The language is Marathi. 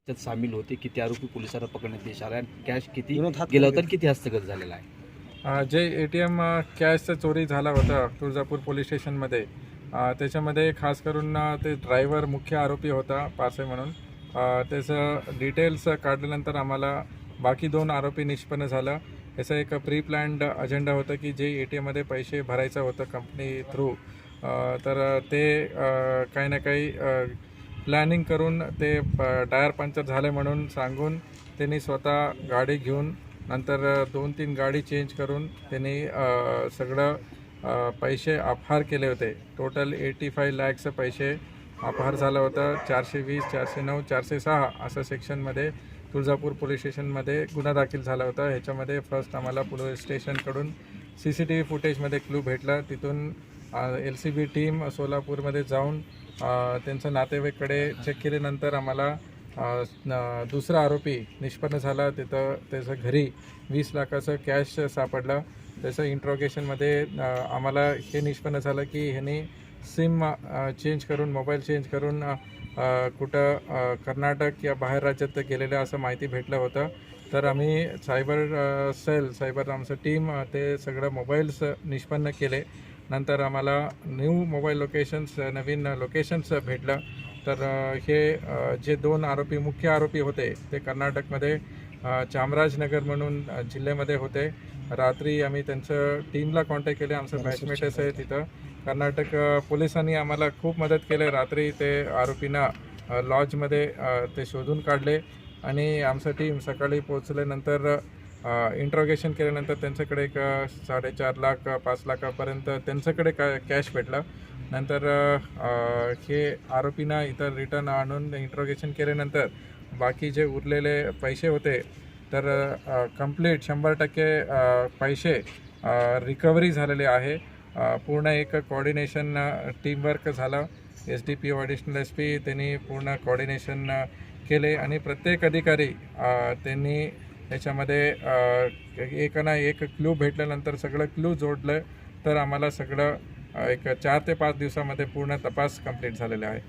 त्यात सामील होते. किती आरोपी पोलिसांना पकडण्यात यश आलं आणि कॅश किती गेला होता, किती हस्तगत झालेला आहे? जे ATM कॅशचा चोरी झाला होता तुळजापूर पोलीस स्टेशनमध्ये, त्याच्यामध्ये खास करून ते ड्रायव्हर मुख्य आरोपी होता पारसे म्हणून. त्याचं डिटेल्स काढल्यानंतर आम्हाला बाकी 2 आरोपी निष्पन्न झालं. याचा एक प्री प्लॅन्ड अजेंडा होता की जे ATMमध्ये पैसे भरायचं होतं कंपनी थ्रू, तर ते काही ना काही प्लॅनिंग करून ते टायर पंक्चर झाले म्हणून सांगून त्यांनी स्वतः गाडी घेऊन नंतर 2-3 गाडी चेंज करून त्यांनी सगळं पैसे अपहार केले होते. टोटल 85 लाखचं पैसे अपहार झाला होता. 420, 409, 406 असं सेक्शनमध्ये तुळजापूर पोलीस स्टेशनमध्ये गुन्हा दाखल झाला होता. ह्याच्यामध्ये फर्स्ट आम्हाला पोलीस स्टेशनकडून CCTV फुटेजमध्ये क्लू भेटला. तिथून LCB टीम सोलापूरमध्ये जाऊन त्यांचं नातेवाईकडे चेक केल्यानंतर आम्हाला दुसरा आरोपी निष्पन्न झाला. तिथं त्याचं घरी 20 लाखाचं कॅश सापडलं. त्याचं इंट्रोगेशनमध्ये आम्हाला हे निष्पन्न झालं की ह्यांनी सिम चेंज करून, मोबाईल चेंज करून कुठं कर्नाटक या बाहेर राज्यात गेलेलं असं माहिती भेटलं होतं. तर आम्ही सायबर आमचं टीम ते सगळं मोबाईल्स निष्पन्न केले. नंतर आम्हाला न्यू मोबाईल लोकेशन्स, नवीन लोकेशन्स भेटलं. तर हे जे 2 आरोपी मुख्य आरोपी होते ते कर्नाटकमध्ये चामराजनगर म्हणून जिल्ह्यामध्ये होते. रात्री आम्ही त्यांचं टीमला कॉन्टॅक्ट केले. आमचं बॅचमेटच आहे तिथं. कर्नाटक पोलिसांनी आम्हाला खूप मदत केली. रात्री ते आरोपींना लॉजमध्ये ते शोधून काढले आणि आमचं टीम सकाळी पोचल्यानंतर इंट्रोगेशन केल्यानंतर त्यांच्याकडे एक 4.5 लाख 5 लाखापर्यंत त्यांच्याकडे कॅश भेटला. नंतर हे आरोपींना इथं रिटर्न आणून इंट्रोगेशन केल्यानंतर बाकी जे उरलेले पैसे होते तर कंप्लीट 100% पैसे रिकव्हरी झालेले आहे. पूर्ण एक कोऑर्डिनेशन टीमवर्क झाला. SDPO ॲडिशनल SP त्यांनी पूर्ण कोऑर्डिनेशन केले आणि प्रत्येक अधिकारी त्यांनी याच्यामध्ये एक ना एक क्लू भेटल्यानंतर सगळं क्लू जोडलं. तर आम्हाला सगळं एक 4 ते 5 दिवसामध्ये पूर्ण तपास कंप्लीट झालेला आहे.